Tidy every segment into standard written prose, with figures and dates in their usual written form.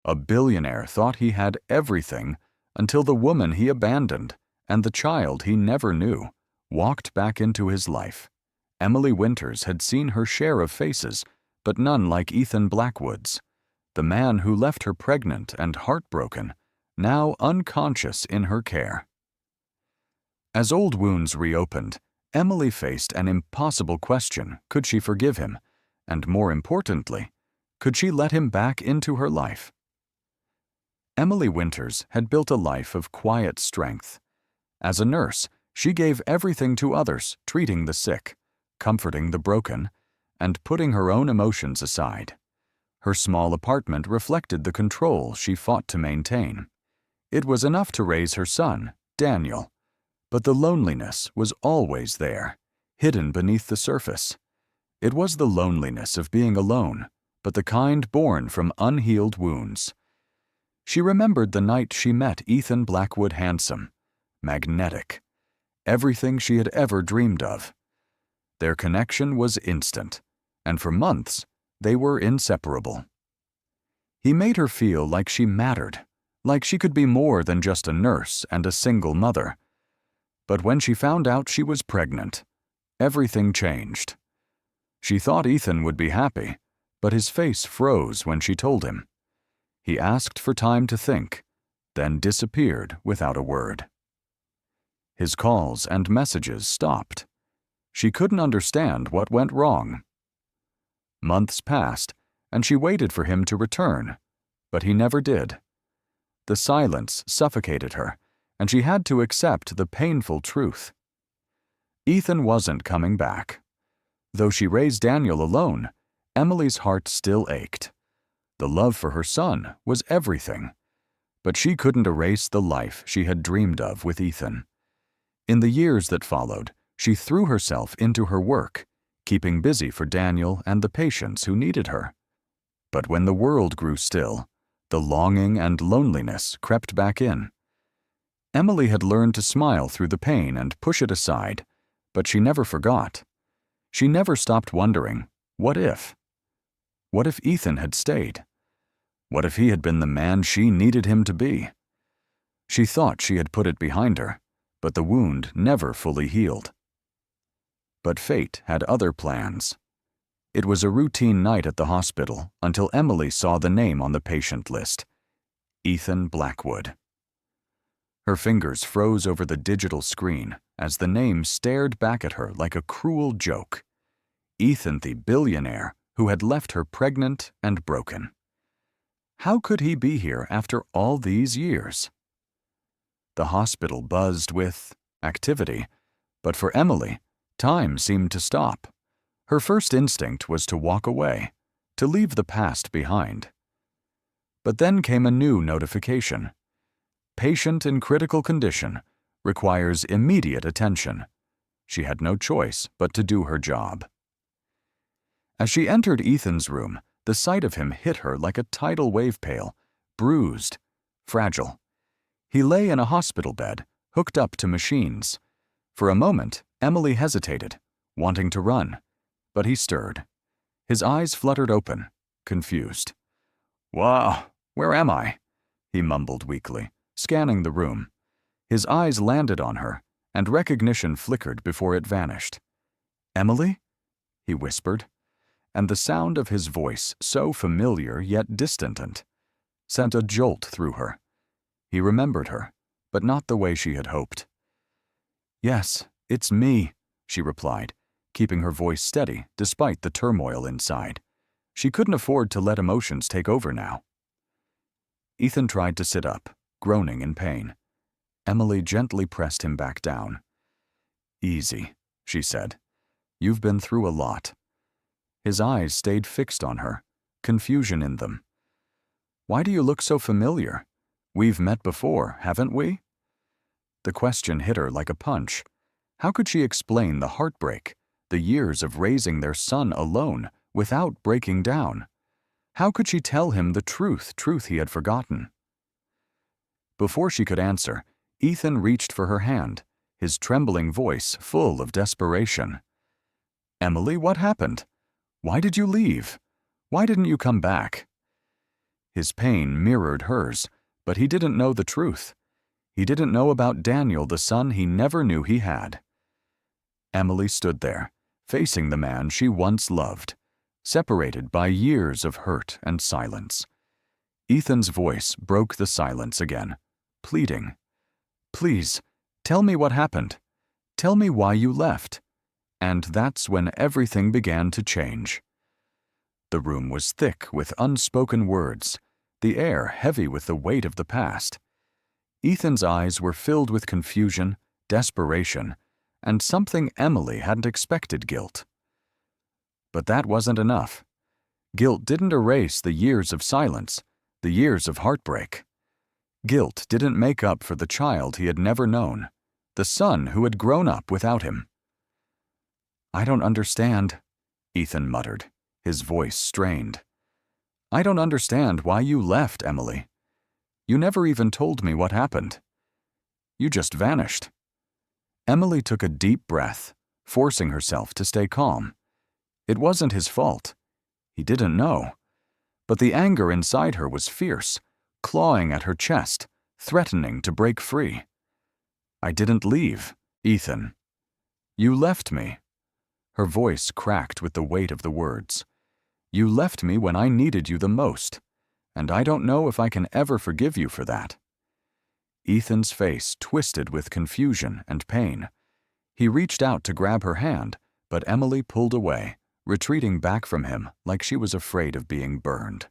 A billionaire thought he had everything until the woman he abandoned and the child he never knew walked back into his life. Emily Winters had seen her share of faces, but none like Ethan Blackwood's, the man who left her pregnant and heartbroken, now unconscious in her care. As old wounds reopened, Emily faced an impossible question: could she forgive him? And more importantly, could she let him back into her life? Emily Winters had built a life of quiet strength. As a nurse, she gave everything to others, treating the sick, comforting the broken, and putting her own emotions aside. Her small apartment reflected the control she fought to maintain. It was enough to raise her son, Daniel, but the loneliness was always there, hidden beneath the surface. It was the loneliness of being alone, but the kind born from unhealed wounds. She remembered the night she met Ethan Blackwood, handsome, magnetic, everything she had ever dreamed of. Their connection was instant, and for months they were inseparable. He made her feel like she mattered, like she could be more than just a nurse and a single mother. But when she found out she was pregnant, everything changed. She thought Ethan would be happy, but his face froze when she told him. He asked for time to think, then disappeared without a word. His calls and messages stopped. She couldn't understand what went wrong. Months passed, and she waited for him to return, but he never did. The silence suffocated her, and she had to accept the painful truth. Ethan wasn't coming back. Though she raised Daniel alone, Emily's heart still ached. The love for her son was everything, but she couldn't erase the life she had dreamed of with Ethan. In the years that followed, she threw herself into her work, keeping busy for Daniel and the patients who needed her. But when the world grew still, the longing and loneliness crept back in. Emily had learned to smile through the pain and push it aside, but she never forgot. She never stopped wondering, what if? What if Ethan had stayed? What if he had been the man she needed him to be? She thought she had put it behind her, but the wound never fully healed. But fate had other plans. It was a routine night at the hospital until Emily saw the name on the patient list: Ethan Blackwood. Her fingers froze over the digital screen as the name stared back at her like a cruel joke. Ethan, the billionaire who had left her pregnant and broken. How could he be here after all these years? The hospital buzzed with activity, but for Emily, time seemed to stop. Her first instinct was to walk away, to leave the past behind. But then came a new notification. Patient in critical condition, requires immediate attention. She had no choice but to do her job. As she entered Ethan's room, the sight of him hit her like a tidal wave pail, bruised, fragile. He lay in a hospital bed, hooked up to machines. For a moment, Emily hesitated, wanting to run, but he stirred. His eyes fluttered open, confused. "Wow, where am I?" he mumbled weakly, scanning the room. His eyes landed on her, and recognition flickered before it vanished. "Emily?" he whispered, and the sound of his voice, so familiar yet distant, sent a jolt through her. He remembered her, but not the way she had hoped. "Yes, it's me," she replied, keeping her voice steady despite the turmoil inside. She couldn't afford to let emotions take over now. Ethan tried to sit up, groaning in pain. Emily gently pressed him back down. "Easy," she said. "You've been through a lot." His eyes stayed fixed on her, confusion in them. "Why do you look so familiar? We've met before, haven't we?" The question hit her like a punch. How could she explain the heartbreak, the years of raising their son alone, without breaking down? How could she tell him the truth he had forgotten? Before she could answer, Ethan reached for her hand, his trembling voice full of desperation. "Emily, what happened? Why did you leave? Why didn't you come back?" His pain mirrored hers, but he didn't know the truth. He didn't know about Daniel, the son he never knew he had. Emily stood there, facing the man she once loved, separated by years of hurt and silence. Ethan's voice broke the silence again, pleading, "Please, tell me what happened. Tell me why you left." And that's when everything began to change. The room was thick with unspoken words, the air heavy with the weight of the past. Ethan's eyes were filled with confusion, desperation, and something Emily hadn't expected: guilt. But that wasn't enough. Guilt didn't erase the years of silence, the years of heartbreak. Guilt didn't make up for the child he had never known, the son who had grown up without him. "I don't understand," Ethan muttered, his voice strained. "I don't understand why you left, Emily. You never even told me what happened. You just vanished." Emily took a deep breath, forcing herself to stay calm. It wasn't his fault. He didn't know. But the anger inside her was fierce, clawing at her chest, threatening to break free. "I didn't leave, Ethan. You left me." Her voice cracked with the weight of the words. "You left me when I needed you the most, and I don't know if I can ever forgive you for that." Ethan's face twisted with confusion and pain. He reached out to grab her hand, but Emily pulled away, retreating back from him like she was afraid of being burned.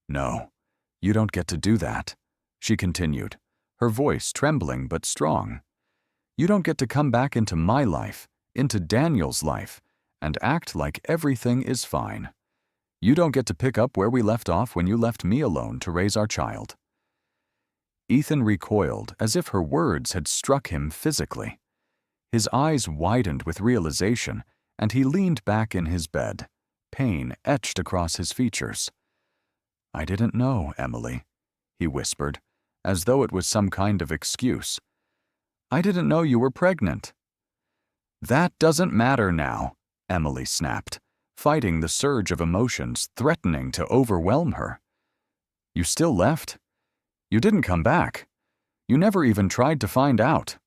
"No, you don't get to do that," she continued, her voice trembling but strong. "You don't get to come back into my life, into Daniel's life, and act like everything is fine. You don't get to pick up where we left off when you left me alone to raise our child." Ethan recoiled as if her words had struck him physically. His eyes widened with realization, and he leaned back in his bed, pain etched across his features. "I didn't know, Emily," he whispered, as though it was some kind of excuse. "I didn't know you were pregnant." "That doesn't matter now," Emily snapped, fighting the surge of emotions threatening to overwhelm her. "You still left? You didn't come back. You never even tried to find out."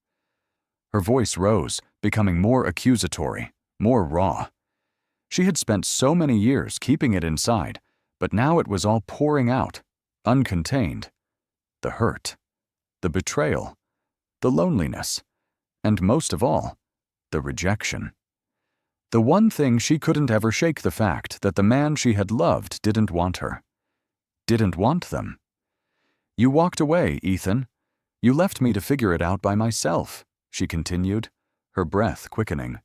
Her voice rose, becoming more accusatory, more raw. She had spent so many years keeping it inside, but now it was all pouring out, uncontained. The hurt, the betrayal, the loneliness, and most of all, the rejection. The one thing she couldn't ever shake: the fact that the man she had loved didn't want her. Didn't want them. "You walked away, Ethan. You left me to figure it out by myself," she continued, her breath quickening.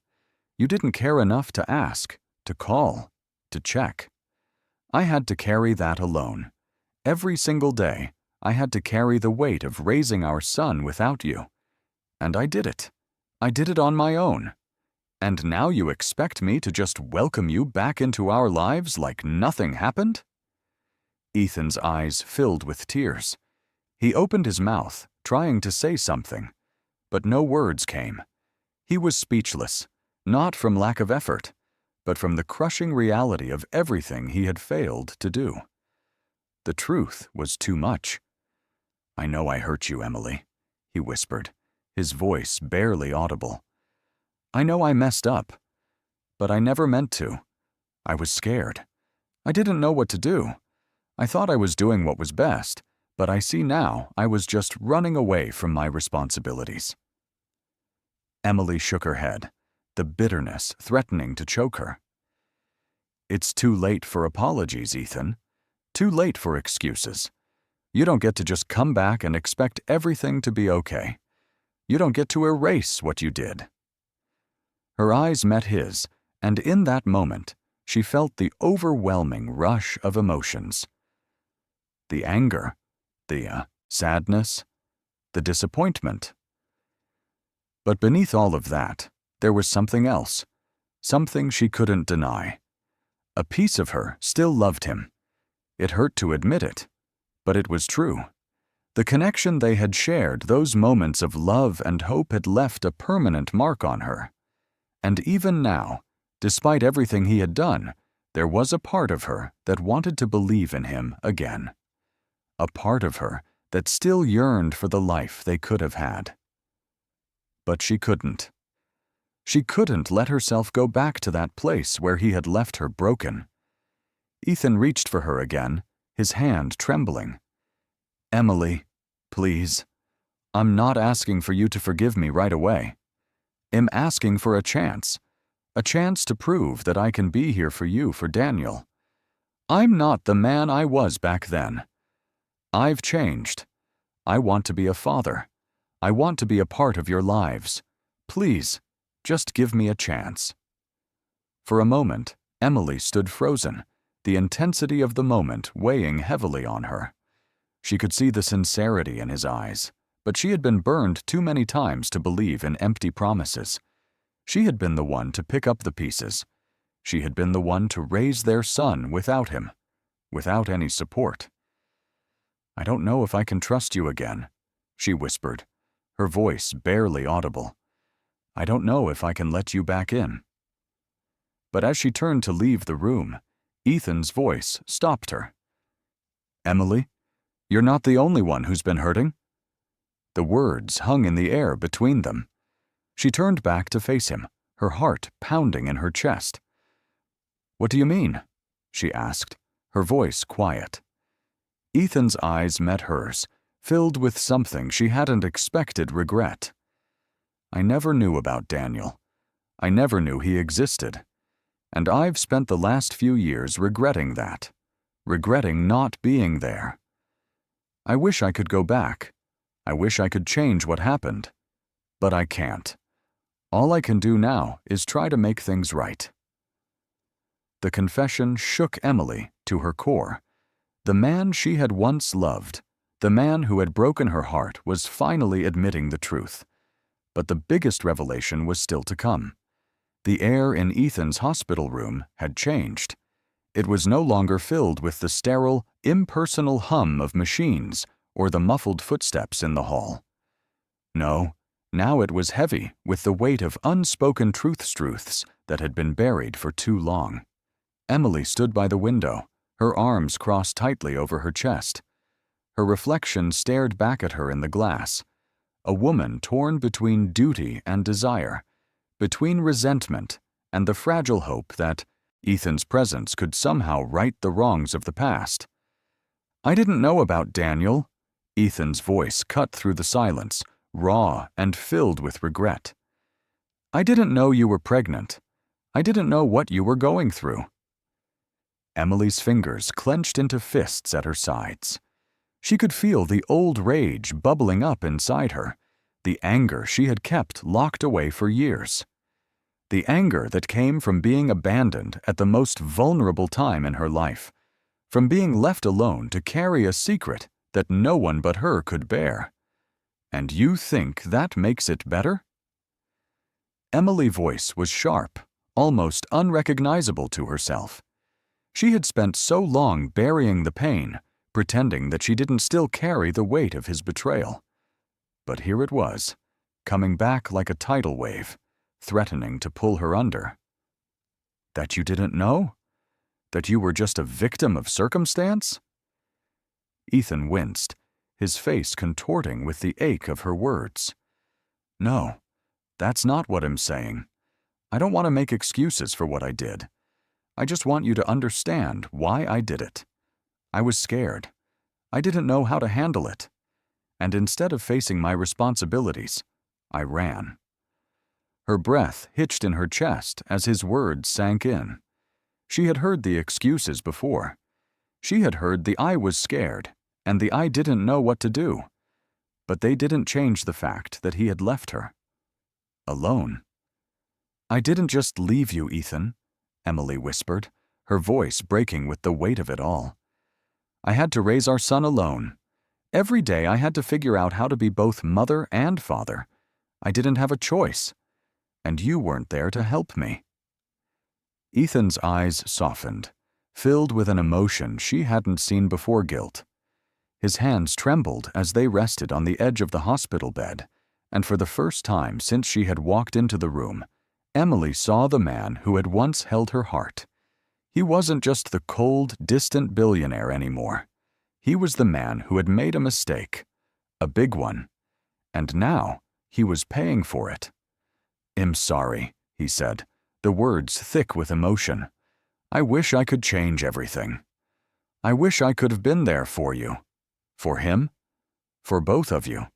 "You didn't care enough to ask, to call, to check. I had to carry that alone. Every single day, I had to carry the weight of raising our son without you. And I did it. I did it on my own. And now you expect me to just welcome you back into our lives like nothing happened?" Ethan's eyes filled with tears. He opened his mouth, trying to say something, but no words came. He was speechless, not from lack of effort, but from the crushing reality of everything he had failed to do. The truth was too much. "I know I hurt you, Emily," he whispered, his voice barely audible. "I know I messed up, but I never meant to. I was scared. I didn't know what to do. I thought I was doing what was best, but I see now I was just running away from my responsibilities." Emily shook her head, the bitterness threatening to choke her. "It's too late for apologies, Ethan. Too late for excuses. You don't get to just come back and expect everything to be okay. You don't get to erase what you did." Her eyes met his, and in that moment, she felt the overwhelming rush of emotions. The anger, the sadness, the disappointment. But beneath all of that, there was something else, something she couldn't deny. A piece of her still loved him. It hurt to admit it, but it was true. The connection they had shared, those moments of love and hope, had left a permanent mark on her. And even now, despite everything he had done, there was a part of her that wanted to believe in him again. A part of her that still yearned for the life they could have had. But she couldn't. She couldn't let herself go back to that place where he had left her broken. Ethan reached for her again, his hand trembling. "Emily, please. I'm not asking for you to forgive me right away. I'm asking for a chance to prove that I can be here for you for Daniel. I'm not the man I was back then. I've changed. I want to be a father. I want to be a part of your lives. Please, just give me a chance." For a moment, Emily stood frozen, the intensity of the moment weighing heavily on her. She could see the sincerity in his eyes, but she had been burned too many times to believe in empty promises. She had been the one to pick up the pieces. She had been the one to raise their son without him, without any support. "I don't know if I can trust you again," she whispered, her voice barely audible. "I don't know if I can let you back in." But as she turned to leave the room, Ethan's voice stopped her. "Emily, you're not the only one who's been hurting." The words hung in the air between them. She turned back to face him, her heart pounding in her chest. "What do you mean?" she asked, her voice quiet. Ethan's eyes met hers, filled with something she hadn't expected regret. "I never knew about Daniel. I never knew he existed. And I've spent the last few years regretting that, regretting not being there. I wish I could go back. I wish I could change what happened. But I can't. All I can do now is try to make things right." The confession shook Emily to her core. The man she had once loved, the man who had broken her heart, was finally admitting the truth. But the biggest revelation was still to come. The air in Ethan's hospital room had changed. It was no longer filled with the sterile, impersonal hum of machines or the muffled footsteps in the hall. No, now it was heavy with the weight of unspoken truths that had been buried for too long. Emily stood by the window, her arms crossed tightly over her chest. Her reflection stared back at her in the glass, a woman torn between duty and desire, between resentment and the fragile hope that Ethan's presence could somehow right the wrongs of the past. "I didn't know about Daniel." Ethan's voice cut through the silence, raw and filled with regret. "I didn't know you were pregnant. I didn't know what you were going through." Emily's fingers clenched into fists at her sides. She could feel the old rage bubbling up inside her, the anger she had kept locked away for years. The anger that came from being abandoned at the most vulnerable time in her life, from being left alone to carry a secret that no one but her could bear. "And you think that makes it better?" Emily's voice was sharp, almost unrecognizable to herself. She had spent so long burying the pain, pretending that she didn't still carry the weight of his betrayal. But here it was, coming back like a tidal wave, threatening to pull her under. "That you didn't know? That you were just a victim of circumstance?" Ethan winced, his face contorting with the ache of her words. "No, that's not what I'm saying. I don't want to make excuses for what I did. I just want you to understand why I did it. I was scared. I didn't know how to handle it. And instead of facing my responsibilities, I ran." Her breath hitched in her chest as his words sank in. She had heard the excuses before. She had heard the "I was scared" and the "I didn't know what to do." But they didn't change the fact that he had left her. Alone. "I didn't just leave you, Ethan," Emily whispered, her voice breaking with the weight of it all. "I had to raise our son alone. Every day I had to figure out how to be both mother and father. I didn't have a choice. And you weren't there to help me." Ethan's eyes softened, filled with an emotion she hadn't seen before: guilt. His hands trembled as they rested on the edge of the hospital bed, and for the first time since she had walked into the room, Emily saw the man who had once held her heart. He wasn't just the cold, distant billionaire anymore. He was the man who had made a mistake, a big one, and now he was paying for it. "I'm sorry," he said, the words thick with emotion. "I wish I could change everything. I wish I could have been there for you. For him. For both of you."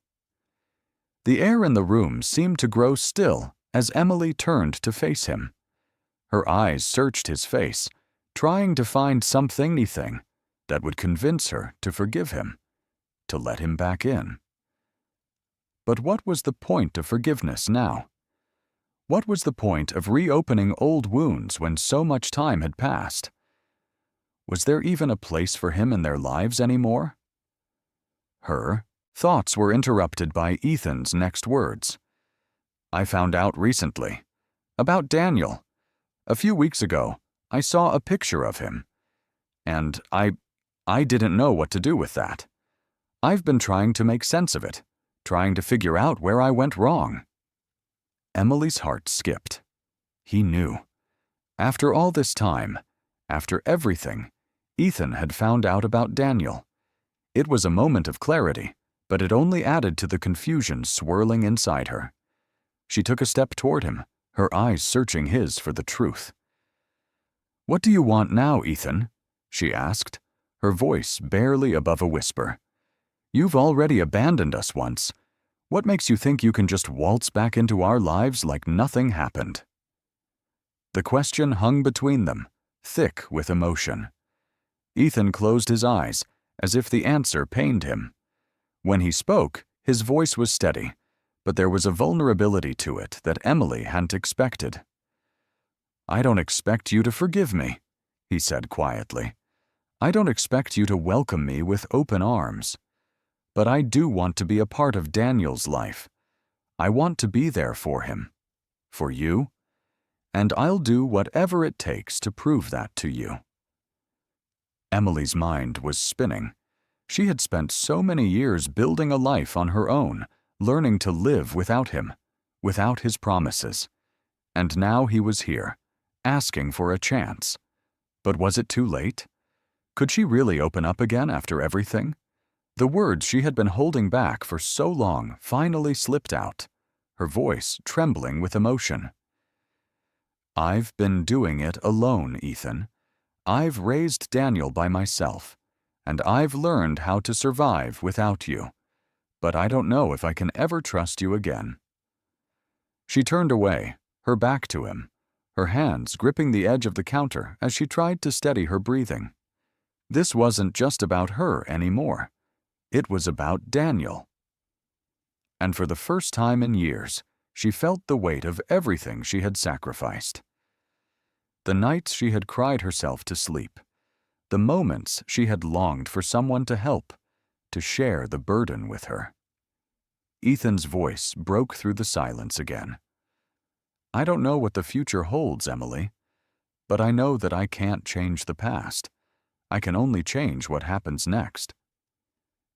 The air in the room seemed to grow still as Emily turned to face him. Her eyes searched his face, trying to find anything that would convince her to forgive him, to let him back in. But what was the point of forgiveness now? What was the point of reopening old wounds when so much time had passed? Was there even a place for him in their lives anymore? Her thoughts were interrupted by Ethan's next words. "I found out recently. About Daniel. A few weeks ago, I saw a picture of him. And I didn't know what to do with that. I've been trying to make sense of it, trying to figure out where I went wrong." Emily's heart skipped. He knew. After all this time, after everything, Ethan had found out about Daniel. It was a moment of clarity, but it only added to the confusion swirling inside her. She took a step toward him, her eyes searching his for the truth. "What do you want now, Ethan?" she asked, her voice barely above a whisper. "You've already abandoned us once. What makes you think you can just waltz back into our lives like nothing happened?" The question hung between them, thick with emotion. Ethan closed his eyes, as if the answer pained him. When he spoke, his voice was steady, but there was a vulnerability to it that Emily hadn't expected. "I don't expect you to forgive me," he said quietly. "I don't expect you to welcome me with open arms. But I do want to be a part of Daniel's life. I want to be there for him. For you. And I'll do whatever it takes to prove that to you." Emily's mind was spinning. She had spent so many years building a life on her own, learning to live without him, without his promises. And now he was here, asking for a chance. But was it too late? Could she really open up again after everything? The words she had been holding back for so long finally slipped out, her voice trembling with emotion. "I've been doing it alone, Ethan. I've raised Daniel by myself, and I've learned how to survive without you. But I don't know if I can ever trust you again." She turned away, her back to him, her hands gripping the edge of the counter as she tried to steady her breathing. This wasn't just about her anymore. It was about Daniel. And for the first time in years, she felt the weight of everything she had sacrificed. The nights she had cried herself to sleep, the moments she had longed for someone to help, to share the burden with her. Ethan's voice broke through the silence again. "I don't know what the future holds, Emily, but I know that I can't change the past. I can only change what happens next."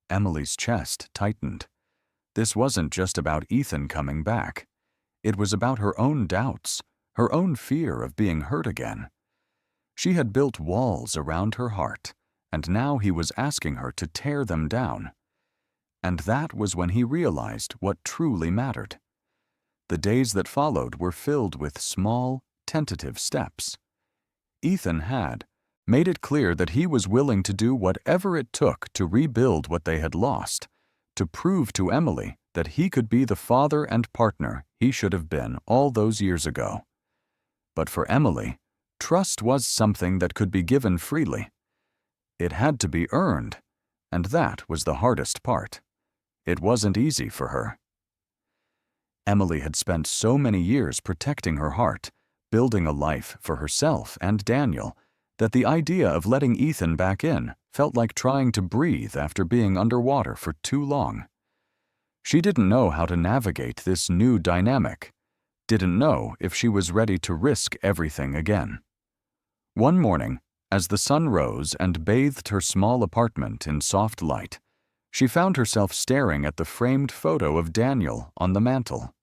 Emily's chest tightened. This wasn't just about Ethan coming back. It was about her own doubts, her own fear of being hurt again. She had built walls around her heart, and now he was asking her to tear them down. And that was when he realized what truly mattered. The days that followed were filled with small, tentative steps. Ethan had made it clear that he was willing to do whatever it took to rebuild what they had lost, to prove to Emily that he could be the father and partner he should have been all those years ago. But for Emily, trust was something that could be given freely. It had to be earned, and that was the hardest part. It wasn't easy for her. Emily had spent so many years protecting her heart, building a life for herself and Daniel, that the idea of letting Ethan back in felt like trying to breathe after being underwater for too long. She didn't know how to navigate this new dynamic, didn't know if she was ready to risk everything again. One morning, as the sun rose and bathed her small apartment in soft light, she found herself staring at the framed photo of Daniel on the mantel.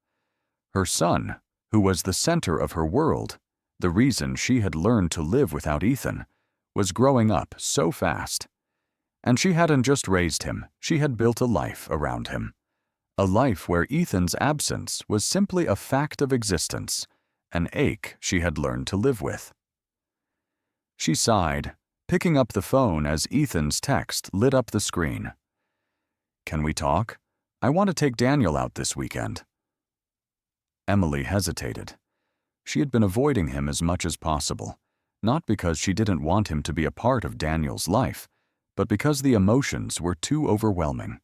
Her son, who was the center of her world, the reason she had learned to live without Ethan, was growing up so fast. And she hadn't just raised him, she had built a life around him. A life where Ethan's absence was simply a fact of existence, an ache she had learned to live with. She sighed, picking up the phone as Ethan's text lit up the screen. "Can we talk? I want to take Daniel out this weekend." Emily hesitated. She had been avoiding him as much as possible, not because she didn't want him to be a part of Daniel's life, but because the emotions were too overwhelming.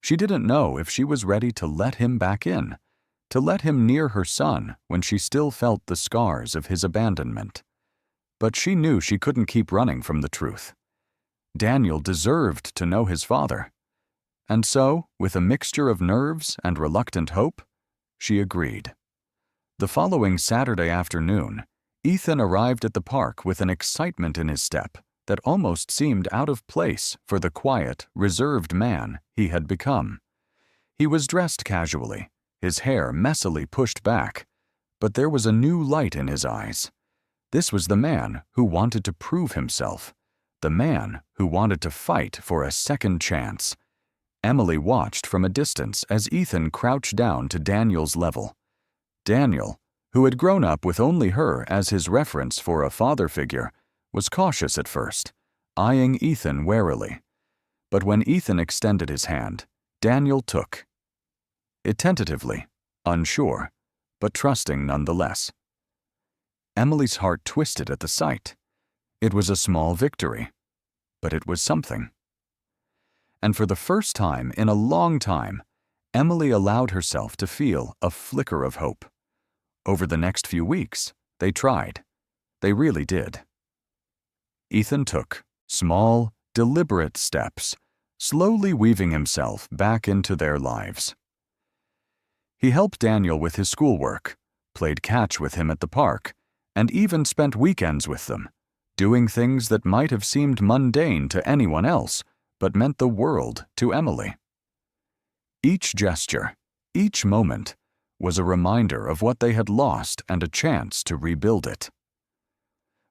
She didn't know if she was ready to let him back in, to let him near her son when she still felt the scars of his abandonment. But she knew she couldn't keep running from the truth. Daniel deserved to know his father. And so, with a mixture of nerves and reluctant hope, she agreed. The following Saturday afternoon, Ethan arrived at the park with an excitement in his step that almost seemed out of place for the quiet, reserved man he had become. He was dressed casually, his hair messily pushed back, but there was a new light in his eyes. This was the man who wanted to prove himself, the man who wanted to fight for a second chance. Emily watched from a distance as Ethan crouched down to Daniel's level. Daniel, who had grown up with only her as his reference for a father figure, was cautious at first, eyeing Ethan warily. But when Ethan extended his hand, Daniel took it tentatively, unsure, but trusting nonetheless. Emily's heart twisted at the sight. It was a small victory, but it was something. And for the first time in a long time, Emily allowed herself to feel a flicker of hope. Over the next few weeks, they tried. They really did. Ethan took small, deliberate steps, slowly weaving himself back into their lives. He helped Daniel with his schoolwork, played catch with him at the park, and even spent weekends with them, doing things that might have seemed mundane to anyone else, but meant the world to Emily. Each gesture, each moment, was a reminder of what they had lost and a chance to rebuild it.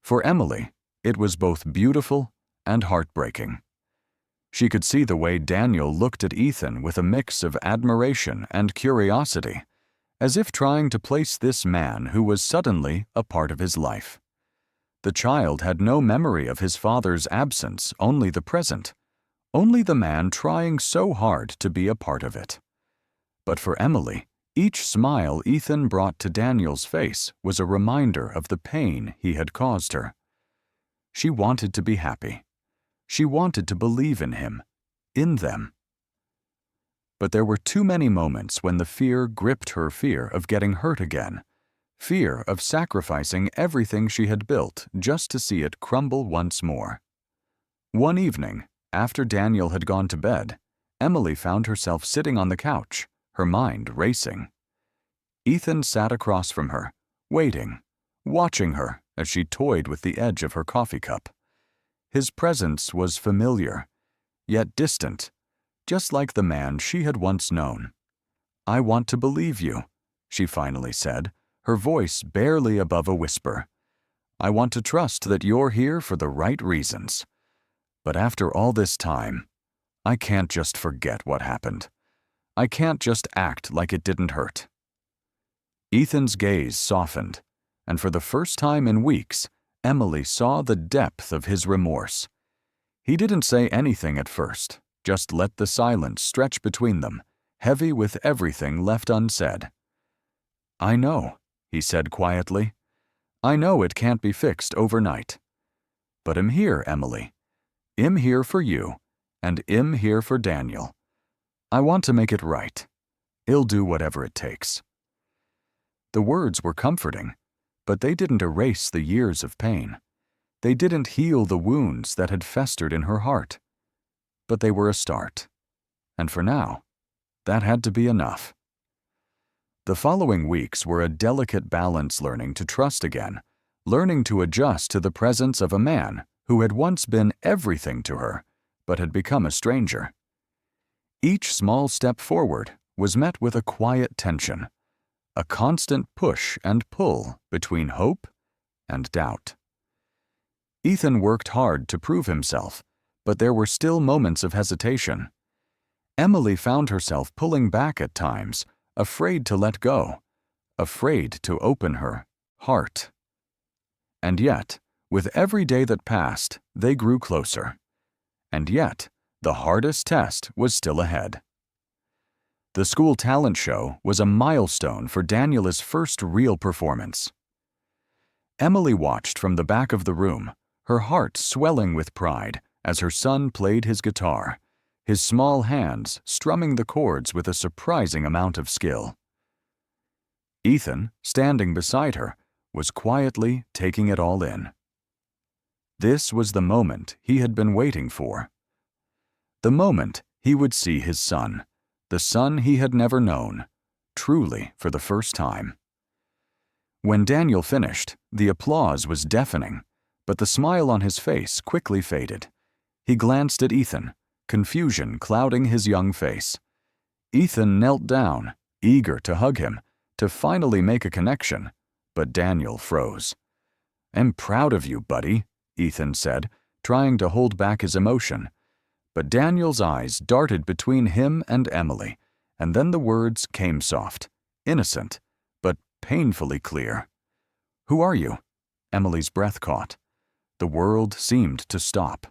For Emily, it was both beautiful and heartbreaking. She could see the way Daniel looked at Ethan with a mix of admiration and curiosity, as if trying to place this man who was suddenly a part of his life. The child had no memory of his father's absence, only the present, only the man trying so hard to be a part of it. But for Emily, each smile Ethan brought to Daniel's face was a reminder of the pain he had caused her. She wanted to be happy. She wanted to believe in him, in them. But there were too many moments when the fear gripped her, fear of getting hurt again, fear of sacrificing everything she had built just to see it crumble once more. One evening, after Daniel had gone to bed, Emily found herself sitting on the couch, her mind racing. Ethan sat across from her, waiting, watching her as she toyed with the edge of her coffee cup. His presence was familiar, yet distant, just like the man she had once known. "I want to believe you," she finally said, her voice barely above a whisper. "I want to trust that you're here for the right reasons. But after all this time, I can't just forget what happened. I can't just act like it didn't hurt." Ethan's gaze softened, and for the first time in weeks, Emily saw the depth of his remorse. He didn't say anything at first, just let the silence stretch between them, heavy with everything left unsaid. "I know," he said quietly. "I know it can't be fixed overnight. But I'm here, Emily. I'm here for you, and I'm here for Daniel. I want to make it right. I'll do whatever it takes." The words were comforting, but they didn't erase the years of pain. They didn't heal the wounds that had festered in her heart. But they were a start. And for now, that had to be enough. The following weeks were a delicate balance, learning to trust again, learning to adjust to the presence of a man who had once been everything to her, but had become a stranger. Each small step forward was met with a quiet tension, a constant push and pull between hope and doubt. Ethan worked hard to prove himself, but there were still moments of hesitation. Emily found herself pulling back at times, afraid to let go, afraid to open her heart. And yet, with every day that passed, they grew closer. And yet, the hardest test was still ahead. The school talent show was a milestone for Daniela's first real performance. Emily watched from the back of the room, her heart swelling with pride as her son played his guitar, his small hands strumming the chords with a surprising amount of skill. Ethan, standing beside her, was quietly taking it all in. This was the moment he had been waiting for. The moment he would see his son, the son he had never known, truly for the first time. When Daniel finished, the applause was deafening, but the smile on his face quickly faded. He glanced at Ethan, confusion clouding his young face. Ethan knelt down, eager to hug him, to finally make a connection, but Daniel froze. "I'm proud of you, buddy," Ethan said, trying to hold back his emotion. But Daniel's eyes darted between him and Emily, and then the words came soft, innocent, but painfully clear. "Who are you?" Emily's breath caught. The world seemed to stop.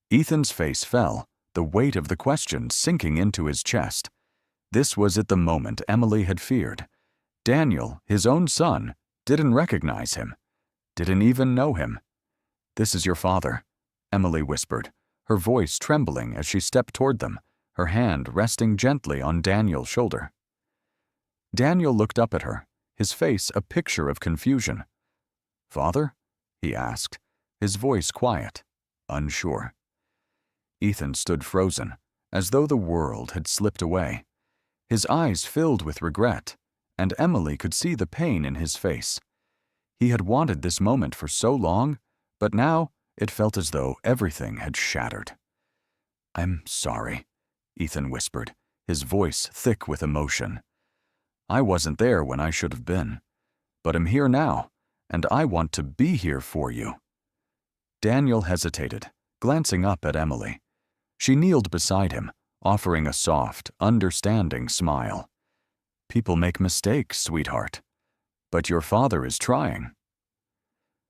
Ethan's face fell, the weight of the question sinking into his chest. This was at the moment Emily had feared. Daniel, his own son, didn't recognize him, didn't even know him. "This is your father," Emily whispered, her voice trembling as she stepped toward them, her hand resting gently on Daniel's shoulder. Daniel looked up at her, his face a picture of confusion. "Father?" he asked, his voice quiet, unsure. Ethan stood frozen, as though the world had slipped away. His eyes filled with regret, and Emily could see the pain in his face. He had wanted this moment for so long, but now it felt as though everything had shattered. "I'm sorry," Ethan whispered, his voice thick with emotion. "I wasn't there when I should have been, but I'm here now, and I want to be here for you." Daniel hesitated, glancing up at Emily. She kneeled beside him, offering a soft, understanding smile. "People make mistakes, sweetheart, but your father is trying."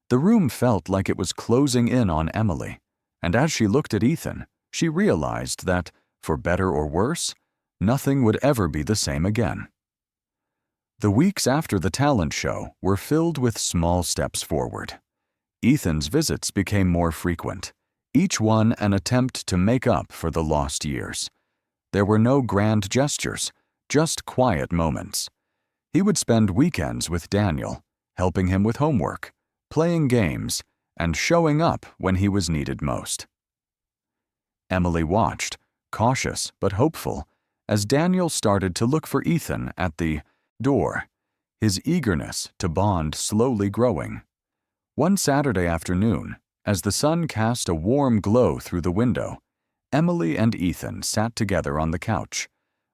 The room felt like it was closing in on Emily, and as she looked at Ethan, she realized that, for better or worse, nothing would ever be the same again. The weeks after the talent show were filled with small steps forward. Ethan's visits became more frequent, each one an attempt to make up for the lost years. There were no grand gestures, just quiet moments. He would spend weekends with Daniel, helping him with homework, playing games, and showing up when he was needed most. Emily watched, cautious but hopeful, as Daniel started to look for Ethan at the door, his eagerness to bond slowly growing. One Saturday afternoon, as the sun cast a warm glow through the window, Emily and Ethan sat together on the couch,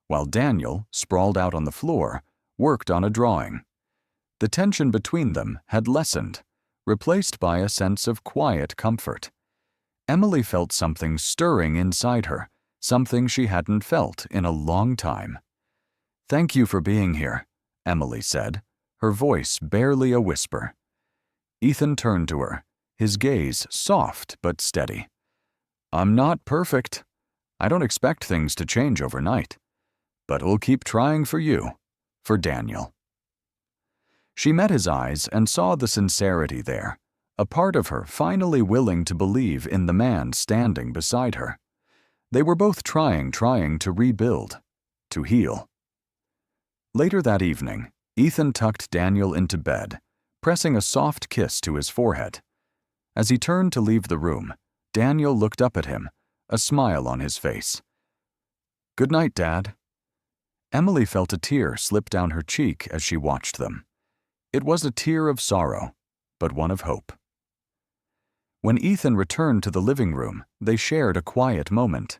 while Daniel, sprawled out on the floor, worked on a drawing. The tension between them had lessened, replaced by a sense of quiet comfort. Emily felt something stirring inside her, something she hadn't felt in a long time. "Thank you for being here," Emily said, her voice barely a whisper. Ethan turned to her, his gaze soft but steady. "I'm not perfect. I don't expect things to change overnight. But we'll keep trying for you, for Daniel." She met his eyes and saw the sincerity there, a part of her finally willing to believe in the man standing beside her. They were both trying to rebuild, to heal. Later that evening, Ethan tucked Daniel into bed, pressing a soft kiss to his forehead. As he turned to leave the room, Daniel looked up at him, a smile on his face. "Good night, Dad." Emily felt a tear slip down her cheek as she watched them. It was a tear of sorrow, but one of hope. When Ethan returned to the living room, they shared a quiet moment.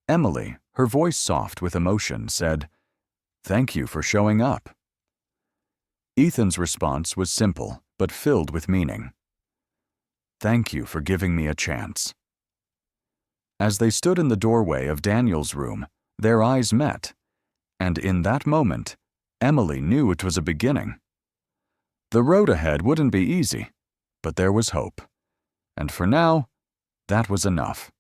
Emily, her voice soft with emotion, said, "Thank you for showing up." Ethan's response was simple, but filled with meaning. "Thank you for giving me a chance." As they stood in the doorway of Daniel's room, their eyes met, and in that moment, Emily knew it was a beginning. The road ahead wouldn't be easy, but there was hope. And for now, that was enough.